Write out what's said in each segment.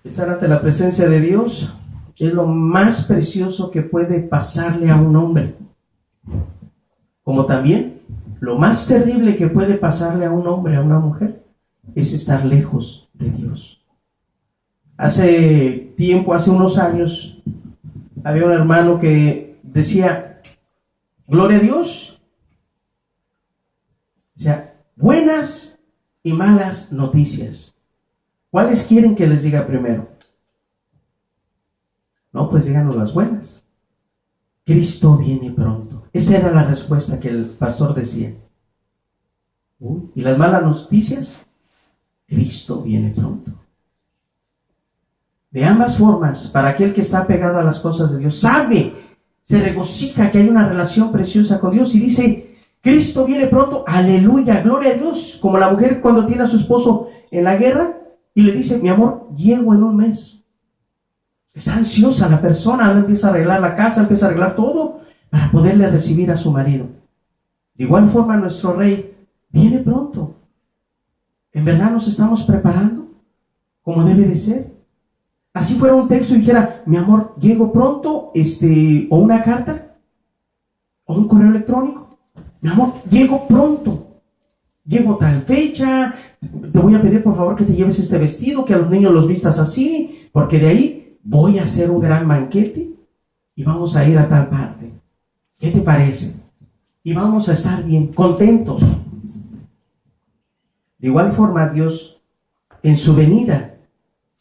Estar ante la presencia de Dios es lo más precioso que puede pasarle a un hombre, como también lo más terrible que puede pasarle a un hombre, a una mujer, es estar lejos de Dios. Hace tiempo, hace unos años, había un hermano que decía, gloria a Dios, o sea, buenas y malas noticias. ¿Cuáles quieren que les diga primero? No, pues díganos las buenas. Cristo viene pronto. Esa era la respuesta que el pastor decía. ¿Y las malas noticias? Cristo viene pronto. De ambas formas, para aquel que está pegado a las cosas de Dios, sabe, se regocija que hay una relación preciosa con Dios y dice, Cristo viene pronto, aleluya, gloria a Dios. Como la mujer cuando tiene a su esposo en la guerra y le dice, mi amor, llego en un mes. Está ansiosa la persona, empieza a arreglar la casa, empieza a arreglar todo para poderle recibir a su marido. De igual forma nuestro Rey viene pronto. ¿En verdad nos estamos preparando como debe de ser? Así fuera un texto y dijera, mi amor, llego pronto, o una carta, o un correo electrónico. Mi amor, llego pronto, llego tal fecha, te voy a pedir por favor que te lleves este vestido, que a los niños los vistas así, porque de ahí voy a hacer un gran banquete y vamos a ir a tal parte. ¿Qué te parece? Y vamos a estar bien, contentos. De igual forma, Dios, en su venida,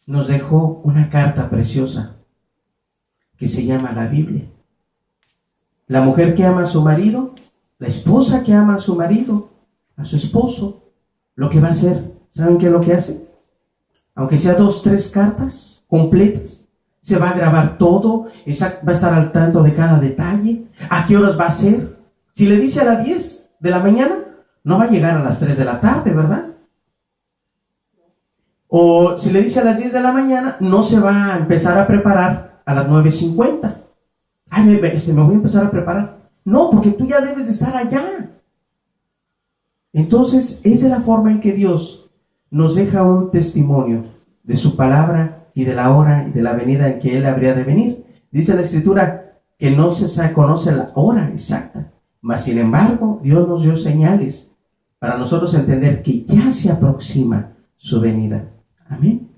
nos dejó una carta preciosa que se llama la Biblia. La mujer que ama a su marido, la esposa que ama a su marido, a su esposo, lo que va a hacer, ¿saben qué es lo que hace? Aunque sea 2, 3 cartas completas, se va a grabar todo, va a estar al tanto de cada detalle, a qué horas va a ser. Si le dice a las 10 de la mañana, no va a llegar a las 3 de la tarde, ¿verdad? O si le dice a las 10 de la mañana, no se va a empezar a preparar a las 9:50. Ay, me voy a empezar a preparar. No, porque tú ya debes de estar allá. Entonces, esa es la forma en que Dios nos deja un testimonio de su palabra y de la hora y de la venida en que Él habría de venir. Dice la Escritura que no se conoce la hora exacta, mas sin embargo, Dios nos dio señales para nosotros entender que ya se aproxima su venida. Amén.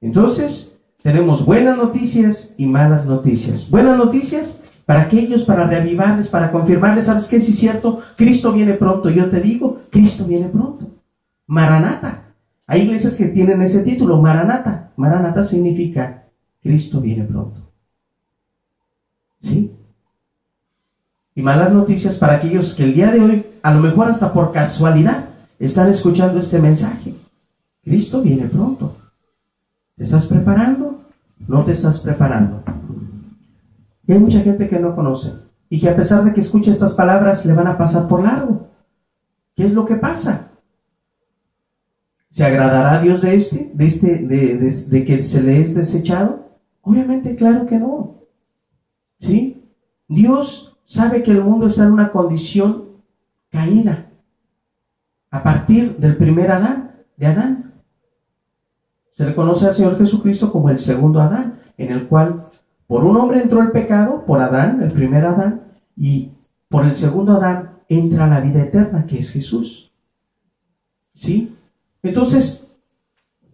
Entonces, tenemos buenas noticias y malas noticias. Buenas noticias para aquellos, para reavivarles, para confirmarles, ¿sabes qué? Sí es cierto, Cristo viene pronto. Yo te digo, Cristo viene pronto. Maranata. Hay iglesias que tienen ese título, Maranata. Maranata significa Cristo viene pronto. ¿Sí? Y malas noticias para aquellos que el día de hoy, a lo mejor hasta por casualidad, están escuchando este mensaje. Cristo viene pronto. ¿Te estás preparando? ¿No te estás preparando? Y hay mucha gente que no conoce y que a pesar de que escucha estas palabras le van a pasar por largo. ¿Qué es lo que pasa? ¿Se agradará a Dios de que se le es desechado? Obviamente, claro que no. ¿Sí? Dios sabe que el mundo está en una condición caída a partir del primer Adán, de Adán. Se le conoce al Señor Jesucristo como el segundo Adán, en el cual por un hombre entró el pecado, por Adán, el primer Adán, y por el segundo Adán entra la vida eterna, que es Jesús. ¿Sí? Entonces,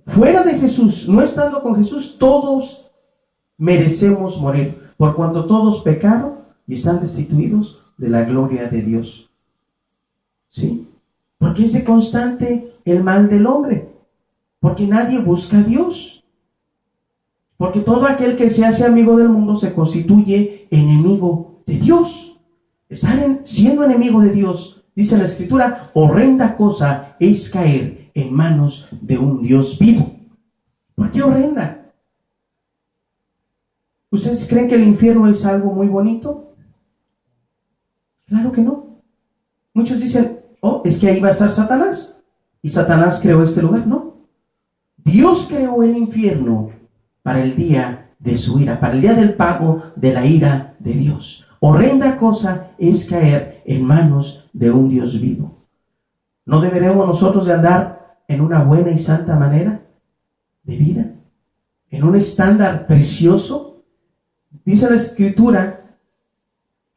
fuera de Jesús, no estando con Jesús, todos merecemos morir, por cuanto todos pecaron y están destituidos de la gloria de Dios. ¿Sí? Porque es de constante el mal del hombre. Porque nadie busca a Dios. Porque todo aquel que se hace amigo del mundo se constituye enemigo de Dios. Siendo enemigo de Dios, dice la Escritura, horrenda cosa es caer en manos de un Dios vivo. ¿Por qué horrenda? ¿Ustedes creen que el infierno es algo muy bonito? Claro que no. Muchos dicen, es que ahí va a estar Satanás. Y Satanás creó este lugar. No. Dios creó el infierno para el día de su ira, para el día del pago de la ira de Dios. Horrenda cosa es caer en manos de un Dios vivo. ¿No deberemos nosotros de andar en una buena y santa manera de vida? en un estándar precioso. Dice la Escritura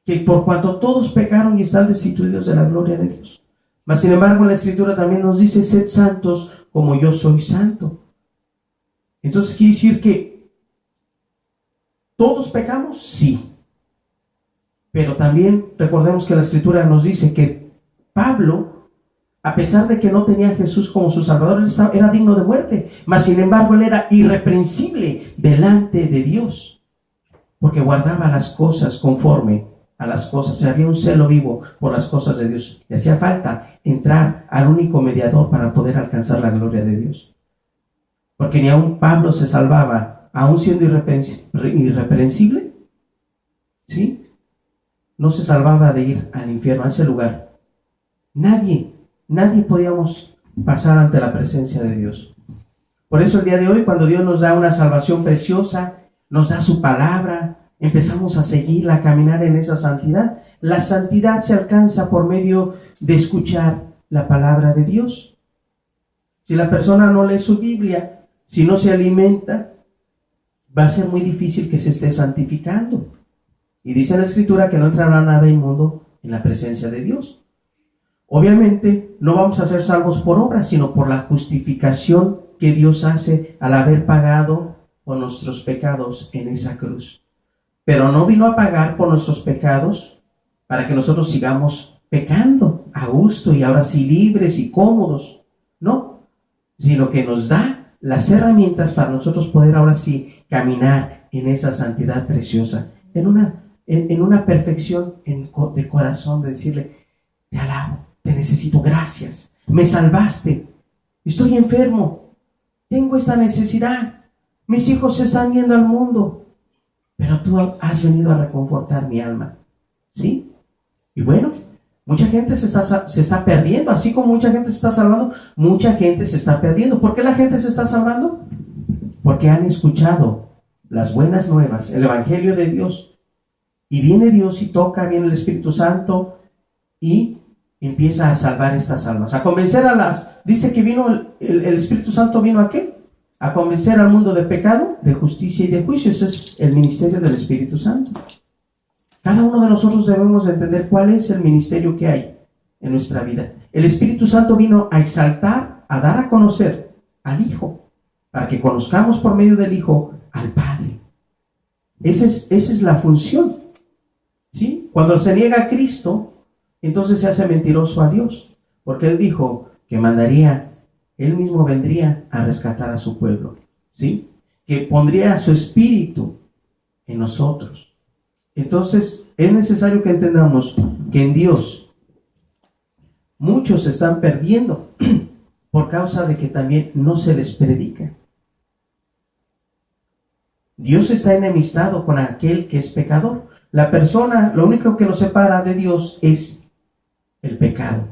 que por cuanto todos pecaron y están destituidos de la gloria de Dios. Mas sin embargo la Escritura también nos dice: sed santos como yo soy santo. Entonces quiere decir que todos pecamos, sí. Pero también recordemos que la Escritura nos dice que Pablo, a pesar de que no tenía a Jesús como su Salvador, él era digno de muerte. Mas sin embargo él era irreprensible delante de Dios, porque guardaba las cosas conforme a las cosas. Había un celo vivo por las cosas de Dios. Le hacía falta entrar al único mediador para poder alcanzar la gloria de Dios. Porque ni aun Pablo se salvaba, aun siendo irreprensible, ¿sí? No se salvaba de ir al infierno, a ese lugar. Nadie podíamos pasar ante la presencia de Dios. Por eso el día de hoy, cuando Dios nos da una salvación preciosa, nos da su palabra, empezamos a seguirla, a caminar en esa santidad. La santidad se alcanza por medio de escuchar la palabra de Dios. Si la persona no lee su Biblia, si no se alimenta, va a ser muy difícil que se esté santificando. Y dice la Escritura que no entrará nada inmundo en la presencia de Dios. Obviamente no vamos a ser salvos por obras, sino por la justificación que Dios hace al haber pagado por nuestros pecados en esa cruz. Pero no vino a pagar por nuestros pecados para que nosotros sigamos pecando a gusto y ahora sí libres y cómodos, no, sino que nos da las herramientas para nosotros poder ahora sí caminar en esa santidad preciosa, en una perfección de corazón, de decirle: te alabo, te necesito, gracias, me salvaste, estoy enfermo, tengo esta necesidad, mis hijos se están yendo al mundo, pero tú has venido a reconfortar mi alma, ¿sí? Y bueno, mucha gente se está perdiendo, así como mucha gente se está salvando, mucha gente se está perdiendo. ¿Por qué la gente se está salvando? Porque han escuchado las buenas nuevas, el Evangelio de Dios. Y viene Dios y toca, viene el Espíritu Santo y empieza a salvar estas almas, a convencer dice que vino el Espíritu Santo, ¿vino a qué? A convencer al mundo de pecado, de justicia y de juicio. Ese es el ministerio del Espíritu Santo. Cada uno de nosotros debemos entender cuál es el ministerio que hay en nuestra vida. El Espíritu Santo vino a exaltar, a dar a conocer al Hijo, para que conozcamos por medio del Hijo al Padre. Esa es la función, ¿sí? Cuando se niega a Cristo, entonces se hace mentiroso a Dios, porque Él dijo que Él mismo vendría a rescatar a su pueblo, ¿sí? Que pondría su Espíritu en nosotros. Entonces, es necesario que entendamos que en Dios muchos se están perdiendo por causa de que también no se les predica. Dios está enemistado con aquel que es pecador. La persona, lo único que nos separa de Dios es el pecado,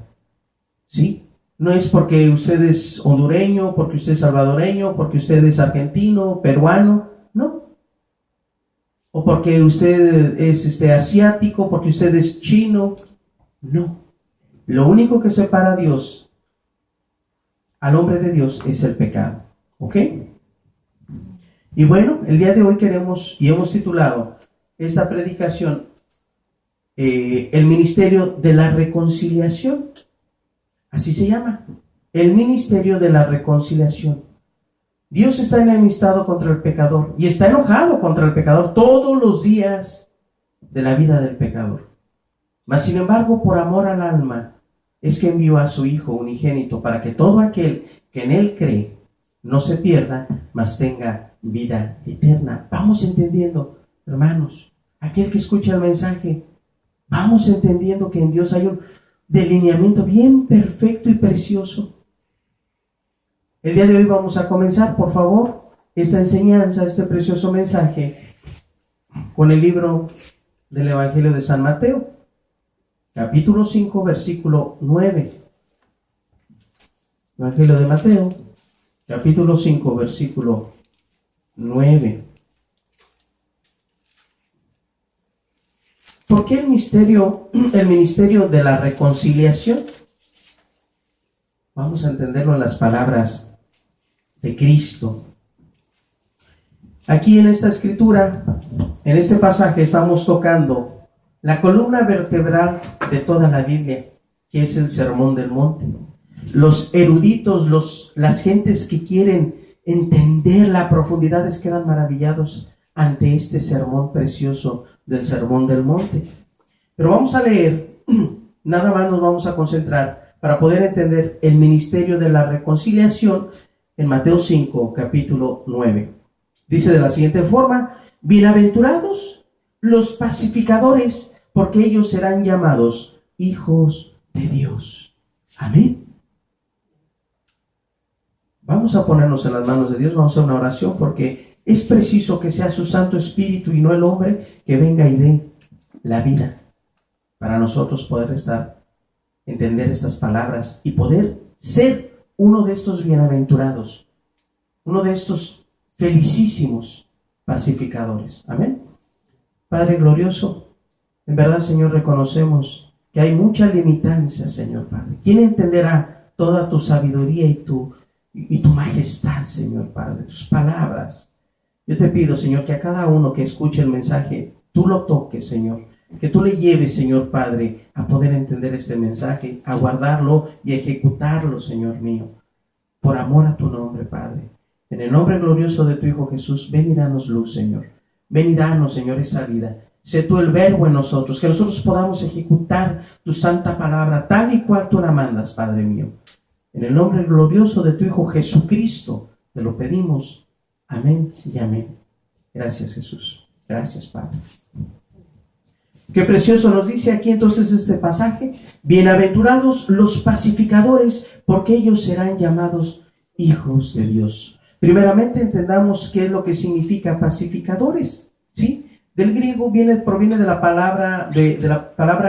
¿sí? No es porque usted es hondureño, porque usted es salvadoreño, porque usted es argentino, peruano, no. O porque usted es asiático, porque usted es chino. No. Lo único que separa a Dios, al hombre de Dios, es el pecado. ¿Ok? Y bueno, el día de hoy queremos, y hemos titulado esta predicación, el ministerio de la reconciliación. Así se llama. El ministerio de la reconciliación. Dios está enemistado contra el pecador y está enojado contra el pecador todos los días de la vida del pecador. Mas sin embargo, por amor al alma, es que envió a su Hijo unigénito para que todo aquel que en Él cree no se pierda, mas tenga vida eterna. Vamos entendiendo, hermanos, aquel que escucha el mensaje, vamos entendiendo que en Dios hay un delineamiento bien perfecto y precioso. El día de hoy vamos a comenzar, por favor, esta enseñanza, este precioso mensaje, con el libro del Evangelio de San Mateo, capítulo 5, versículo 9. Evangelio de Mateo, capítulo 5, versículo 9. ¿Por qué el ministerio de la reconciliación? Vamos a entenderlo en las palabras de Cristo. Aquí en esta escritura, en este pasaje, estamos tocando la columna vertebral de toda la Biblia, que es el Sermón del Monte. Los eruditos, las gentes que quieren entender la profundidad quedan maravillados ante este sermón precioso del Sermón del Monte. Pero vamos a leer, nada más nos vamos a concentrar para poder entender el ministerio de la reconciliación en Mateo 5, capítulo 9. Dice de la siguiente forma: bienaventurados los pacificadores, porque ellos serán llamados hijos de Dios. Amén. Vamos a ponernos en las manos de Dios, vamos a hacer una oración, porque es preciso que sea su Santo Espíritu y no el hombre que venga y dé la vida para nosotros poder entender estas palabras y poder ser uno de estos bienaventurados, uno de estos felicísimos pacificadores. Amén. Padre glorioso, en verdad, Señor, reconocemos que hay mucha limitancia, Señor Padre. ¿Quién entenderá toda tu sabiduría y tu majestad, Señor Padre, tus palabras? Yo te pido, Señor, que a cada uno que escuche el mensaje, tú lo toques, Señor, que tú le lleves, Señor Padre, a poder entender este mensaje, a guardarlo y a ejecutarlo, Señor mío, por amor a tu nombre, Padre. En el nombre glorioso de tu Hijo Jesús, ven y danos luz, Señor. Ven y danos, Señor, esa vida. Sé tú el verbo en nosotros, que nosotros podamos ejecutar tu santa palabra tal y cual tú la mandas, Padre mío. En el nombre glorioso de tu Hijo Jesucristo, te lo pedimos. Amén y amén. Gracias, Jesús. Gracias, Padre. Qué precioso nos dice aquí entonces este pasaje: bienaventurados los pacificadores, porque ellos serán llamados hijos de Dios. Primeramente entendamos qué es lo que significa pacificadores, ¿sí? Del griego proviene de la palabra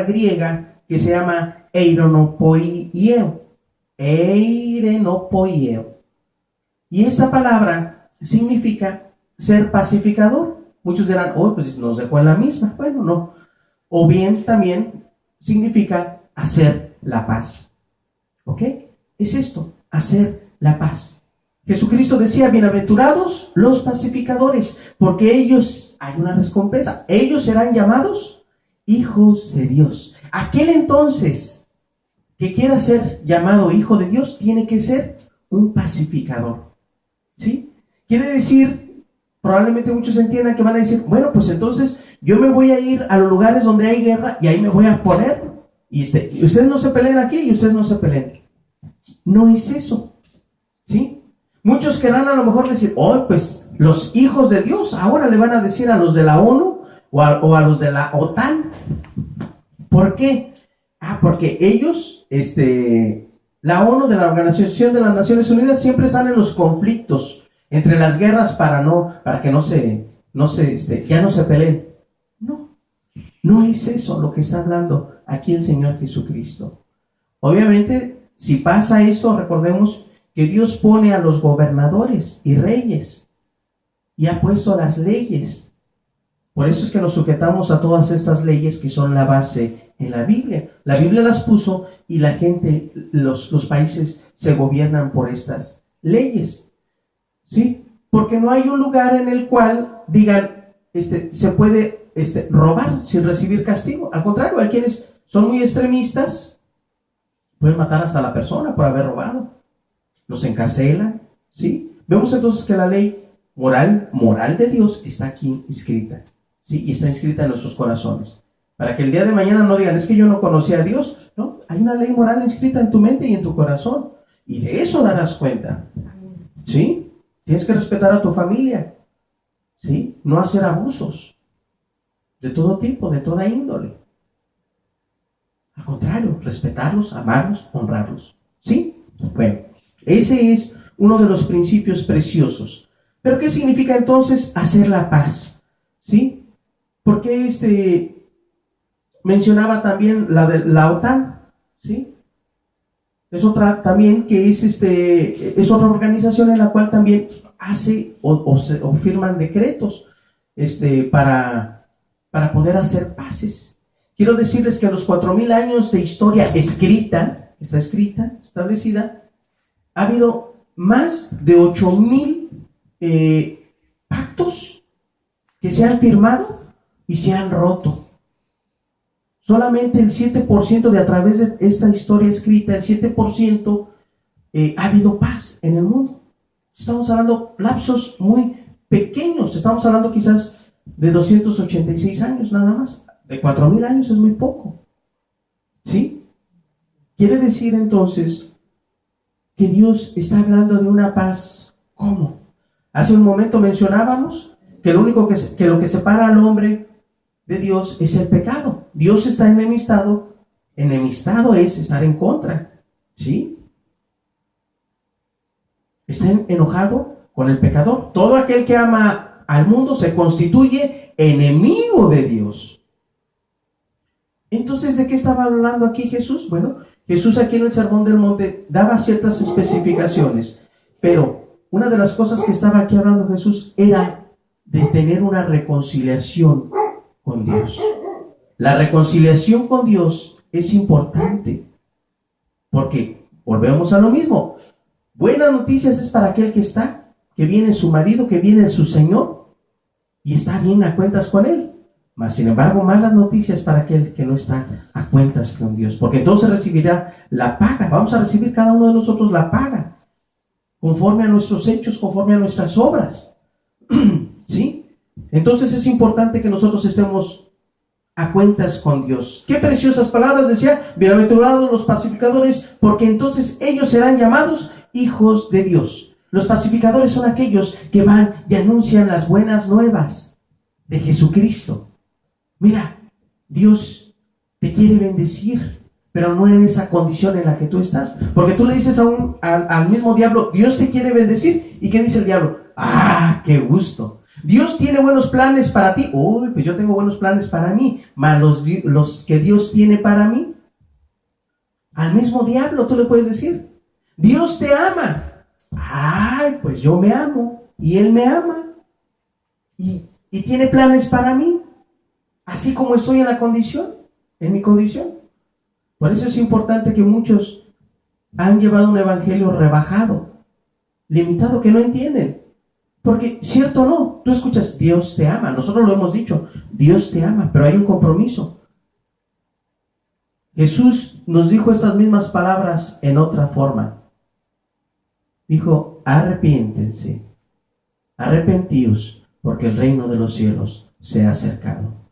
griega que se llama eironopoieo. Eirenopoieo. Y esta palabra significa ser pacificador. Muchos dirán, pues nos dejó en la misma. Bueno, no. O bien también significa hacer la paz. ¿Ok? Es esto, hacer la paz. Jesucristo decía: bienaventurados los pacificadores, porque ellos, hay una recompensa, ellos serán llamados hijos de Dios. Aquel entonces que quiera ser llamado hijo de Dios tiene que ser un pacificador, ¿sí? Quiere decir, probablemente muchos entiendan que van a decir: bueno, pues entonces yo me voy a ir a los lugares donde hay guerra y ahí me voy a poner, y ustedes no se peleen aquí y ustedes no se peleen. No es eso, ¿sí? Muchos querrán a lo mejor decir: pues los hijos de Dios ahora le van a decir a los de la ONU o a los de la OTAN. ¿Por qué? Porque ellos, la ONU, de la Organización de las Naciones Unidas, siempre están en los conflictos, entre las guerras para que ya no se peleen. No es eso lo que está hablando aquí el Señor Jesucristo. Obviamente, si pasa esto, recordemos que Dios pone a los gobernadores y reyes y ha puesto las leyes. Por eso es que nos sujetamos a todas estas leyes que son la base en la Biblia. La Biblia las puso y la gente, los países se gobiernan por estas leyes, ¿sí? Porque no hay un lugar en el cual digan, se puede robar sin recibir castigo. Al contrario, hay quienes son muy extremistas, pueden matar hasta a la persona por haber robado. Los encarcelan, ¿sí? Vemos entonces que la ley moral de Dios está aquí escrita, ¿sí? Y está inscrita en nuestros corazones. Para que el día de mañana no digan: es que yo no conocía a Dios. No, hay una ley moral inscrita en tu mente y en tu corazón. Y de eso darás cuenta, ¿sí? Tienes que respetar a tu familia, ¿sí? No hacer abusos de todo tipo, de toda índole. Al contrario, respetarlos, amarlos, honrarlos, ¿sí? Bueno, ese es uno de los principios preciosos. ¿Pero qué significa entonces hacer la paz? ¿Sí? Porque mencionaba también la de la OTAN, ¿sí? Es otra también que es otra organización en la cual también hace o firman decretos para poder hacer paces. Quiero decirles que en los 4,000 años de historia establecida, ha habido más de 8,000 pactos se han firmado y se han roto. Solamente el 7% de a través de esta historia escrita, el 7% ha habido paz en el mundo. Estamos hablando lapsos muy pequeños, estamos hablando quizás de 286 años nada más. De 4000 años es muy poco. ¿Sí? Quiere decir entonces que Dios está hablando de una paz. ¿Cómo? Hace un momento mencionábamos que lo que separa al hombre de Dios es el pecado. Dios está enemistado. Enemistado es estar en contra. ¿Sí? Está enojado con el pecador. Todo aquel que ama al mundo se constituye enemigo de Dios. Entonces, ¿de qué estaba hablando aquí Jesús? Bueno, Jesús aquí en el Sermón del Monte daba ciertas especificaciones, pero una de las cosas que estaba aquí hablando Jesús era de tener una reconciliación con Dios. La reconciliación con Dios es importante, porque volvemos a lo mismo. Buenas noticias es para aquel que viene su marido, que viene su Señor, y está bien a cuentas con Él. Mas, sin embargo, malas noticias para aquel que no está a cuentas con Dios, porque entonces recibirá la paga. Vamos a recibir cada uno de nosotros la paga, conforme a nuestros hechos, conforme a nuestras obras. ¿Sí? Entonces es importante que nosotros estemos a cuentas con Dios. Qué preciosas palabras decía: bienaventurados los pacificadores, porque entonces ellos serán llamados hijos de Dios. Los pacificadores son aquellos que van y anuncian las buenas nuevas de Jesucristo. Mira, Dios te quiere bendecir, pero no en esa condición en la que tú estás. Porque tú le dices al mismo diablo: Dios te quiere bendecir. ¿Y qué dice el diablo? ¡Ah, qué gusto! Dios tiene buenos planes para ti. Uy, pues yo tengo buenos planes para mí. Mas los que Dios tiene para mí. Al mismo diablo tú le puedes decir: Dios te ama. Ay, pues yo me amo y Él me ama. Y tiene planes para mí. Así como estoy en mi condición. Por eso es importante que muchos han llevado un evangelio rebajado, limitado, que no entienden. Porque, cierto o no, tú escuchas: Dios te ama. Nosotros lo hemos dicho, Dios te ama, pero hay un compromiso. Jesús nos dijo estas mismas palabras en otra forma. Dijo: arrepiéntense, arrepentíos, porque el reino de los cielos se ha acercado.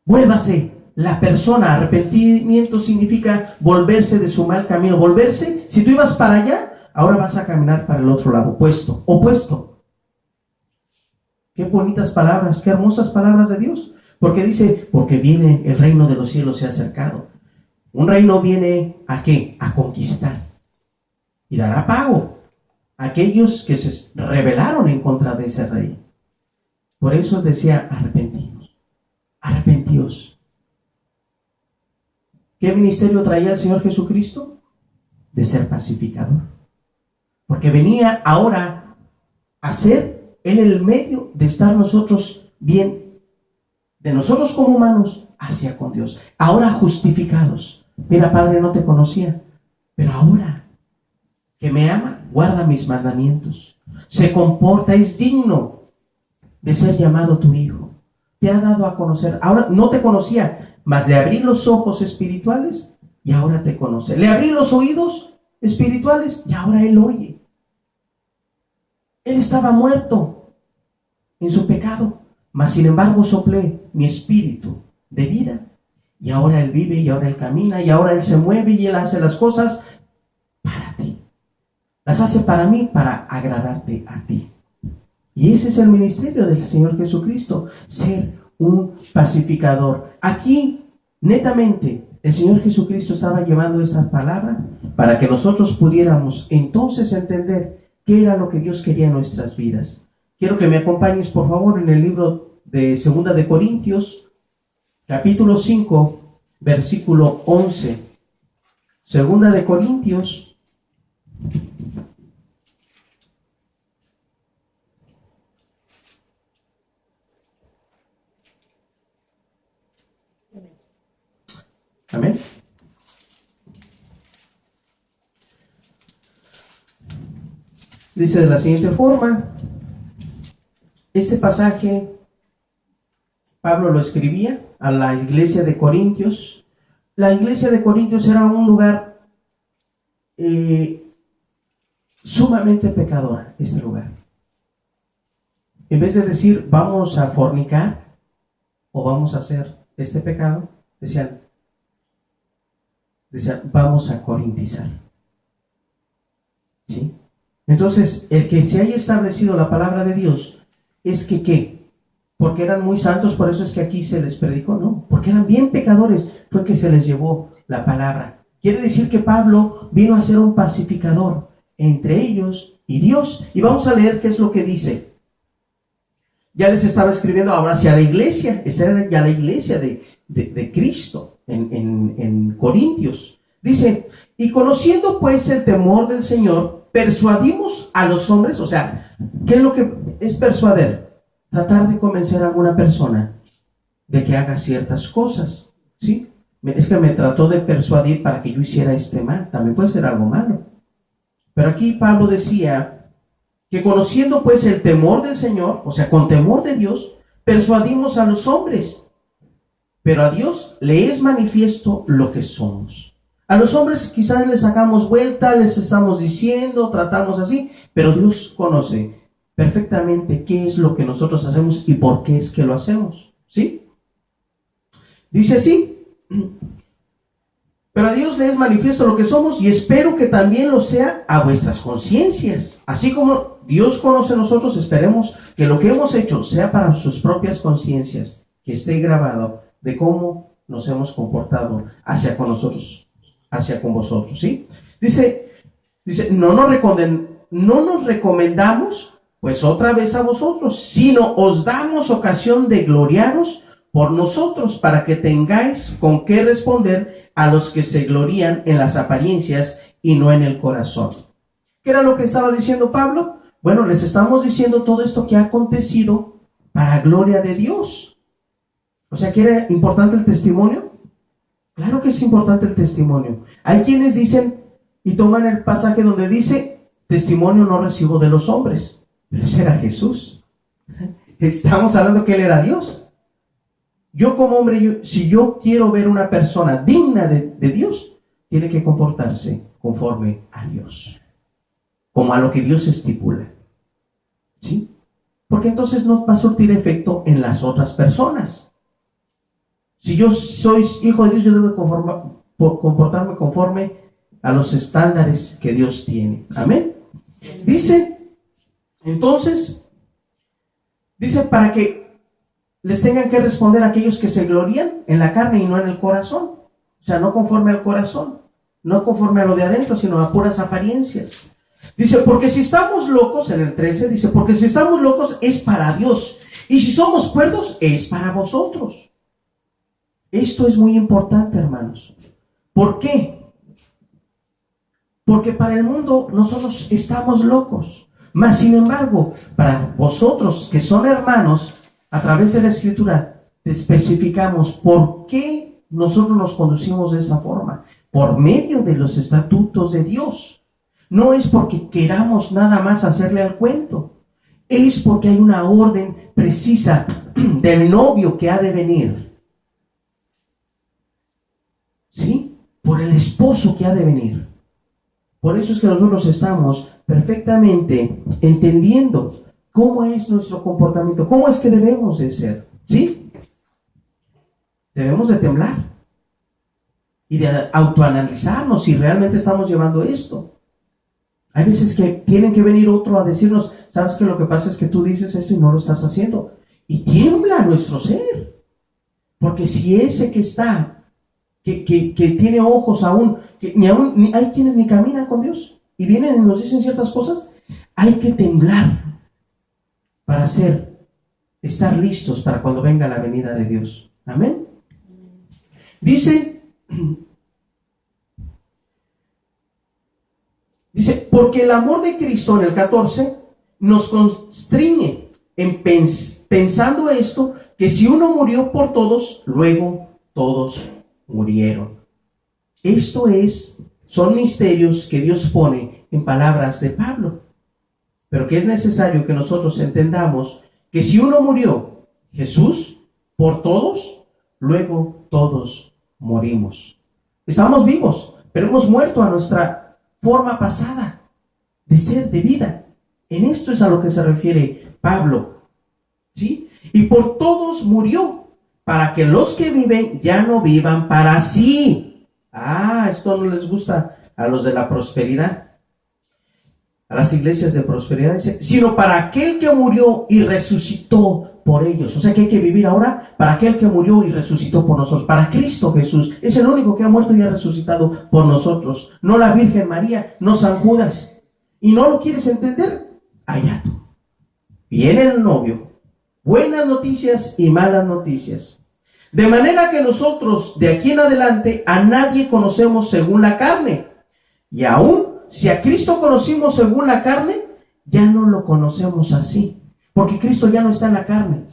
Vuélvase la persona. Arrepentimiento significa volverse de su mal camino. Volverse, si tú ibas para allá, ahora vas a caminar para el otro lado, opuesto. Qué bonitas palabras, qué hermosas palabras de Dios. Porque dice: porque viene el reino de los cielos, se ha acercado. Un reino viene ¿a qué? A conquistar. Y dará pago a aquellos que se rebelaron en contra de ese rey. Por eso decía: arrepentidos. Arrepentíos. ¿Qué ministerio traía el Señor Jesucristo? De ser pacificador. Porque venía ahora a ser Él el medio de estar nosotros bien, de nosotros como humanos hacia con Dios. Ahora justificados. Mira, Padre, no te conocía, pero ahora que me ama, guarda mis mandamientos. Se comporta, es digno de ser llamado tu hijo. Te ha dado a conocer. Ahora no te conocía, mas le abrí los ojos espirituales y ahora te conoce. Le abrí los oídos espirituales y ahora Él oye. Él estaba muerto en su pecado, mas sin embargo soplé mi espíritu de vida y ahora Él vive y ahora Él camina y ahora Él se mueve y Él hace las cosas para ti. Las hace para mí, para agradarte a ti. Y ese es el ministerio del Señor Jesucristo, ser un pacificador. Aquí, netamente, el Señor Jesucristo estaba llevando esta palabra para que nosotros pudiéramos entonces entender qué era lo que Dios quería en nuestras vidas. Quiero que me acompañes, por favor, en el libro de 2 de Corintios, capítulo 5, versículo 11. 2 de Corintios, amén. Dice de la siguiente forma: Este pasaje Pablo lo escribía a la iglesia de Corintios. La iglesia de Corintios era un lugar sumamente pecadora, este lugar. En vez de decir vamos a fornicar o vamos a hacer este pecado, decían vamos a corintizar. ¿Sí? Entonces, el que se haya establecido la palabra de Dios es que ¿qué? Porque eran muy santos, por eso es que aquí se les predicó, no, porque eran bien pecadores, fue que se les llevó la palabra. Quiere decir que Pablo vino a ser un pacificador entre ellos y Dios. Y vamos a leer qué es lo que dice. Ya les estaba escribiendo ahora hacia la iglesia, esa era ya la iglesia de Cristo en Corintios. Dice, y conociendo pues el temor del Señor, persuadimos a los hombres, o sea, ¿qué es lo que es persuadir? Tratar de convencer a alguna persona de que haga ciertas cosas, ¿sí? Es que me trató de persuadir para que yo hiciera este mal, también puede ser algo malo. Pero aquí Pablo decía que conociendo pues el temor del Señor, o sea, con temor de Dios, persuadimos a los hombres, pero a Dios le es manifiesto lo que somos. A los hombres quizás les sacamos vuelta, les estamos diciendo, tratamos así, pero Dios conoce perfectamente qué es lo que nosotros hacemos y por qué es que lo hacemos, ¿sí? Dice así, pero a Dios le es manifiesto lo que somos y espero que también lo sea a vuestras conciencias. Así como Dios conoce a nosotros, esperemos que lo que hemos hecho sea para sus propias conciencias, que esté grabado de cómo nos hemos comportado hacia con vosotros, ¿sí? Dice, no nos recomendamos pues otra vez a vosotros, sino os damos ocasión de gloriaros por nosotros, para que tengáis con qué responder a los que se glorían en las apariencias y no en el corazón. ¿Qué era lo que estaba diciendo Pablo? Bueno, les estamos diciendo todo esto que ha acontecido para gloria de Dios. O sea, ¿que era importante el testimonio? Claro que es importante el testimonio. Hay quienes dicen y toman el pasaje donde dice, testimonio no recibo de los hombres. Pero ese era Jesús. Estamos hablando que Él era Dios. Yo como hombre, si yo quiero ver una persona digna de Dios, tiene que comportarse conforme a Dios, como a lo que Dios estipula, ¿sí? Porque entonces no va a surtir efecto en las otras personas. Si yo soy hijo de Dios, yo debo comportarme conforme a los estándares que Dios tiene. Amén. Dice, entonces, para que les tengan que responder a aquellos que se glorían en la carne y no en el corazón. O sea, no conforme al corazón, no conforme a lo de adentro, sino a puras apariencias. Dice, porque si estamos locos, en el 13, dice, porque si estamos locos es para Dios, y si somos cuerdos es para vosotros. Esto es muy importante, hermanos. ¿Por qué? Porque para el mundo nosotros estamos locos. Mas, sin embargo, para vosotros que son hermanos, a través de la Escritura, te especificamos por qué nosotros nos conducimos de esa forma. Por medio de los estatutos de Dios. No es porque queramos nada más hacerle al cuento. Es porque hay una orden precisa del novio que ha de venir. ¿Sí? Por el esposo que ha de venir. Por eso es que nosotros estamos perfectamente entendiendo cómo es nuestro comportamiento, cómo es que debemos de ser, ¿sí? Debemos de temblar y de autoanalizarnos si realmente estamos llevando esto. Hay veces que tienen que venir otro a decirnos, ¿sabes qué? Lo que pasa es que tú dices esto y no lo estás haciendo. Y tiembla nuestro ser. Porque si ese que está, que tiene ojos aún, que ni hay quienes ni caminan con Dios y vienen y nos dicen ciertas cosas, hay que temblar para estar listos para cuando venga la venida de Dios. Amén. Dice, porque el amor de Cristo, en el 14, nos constriñe en pensando esto, que si uno murió por todos, luego todos murieron. Esto son misterios que Dios pone en palabras de Pablo, pero que es necesario que nosotros entendamos que si uno murió, Jesús, por todos, luego todos morimos. Estamos vivos, pero hemos muerto a nuestra forma pasada de ser, de vida. En esto es a lo que se refiere Pablo, ¿sí? Y por todos murió, para que los que viven ya no vivan para sí. Esto no les gusta a los de la prosperidad, a las iglesias de prosperidad, sino para aquel que murió y resucitó por ellos. O sea que hay que vivir ahora para aquel que murió y resucitó por nosotros, para Cristo Jesús. Es el único que ha muerto y ha resucitado por nosotros, no la Virgen María, no San Judas. ¿Y no lo quieres entender? Allá tú. Viene el novio. Buenas noticias y malas noticias. De manera que nosotros de aquí en adelante a nadie conocemos según la carne. Y aún si a Cristo conocimos según la carne, ya no lo conocemos así. Porque Cristo ya no está en la carne.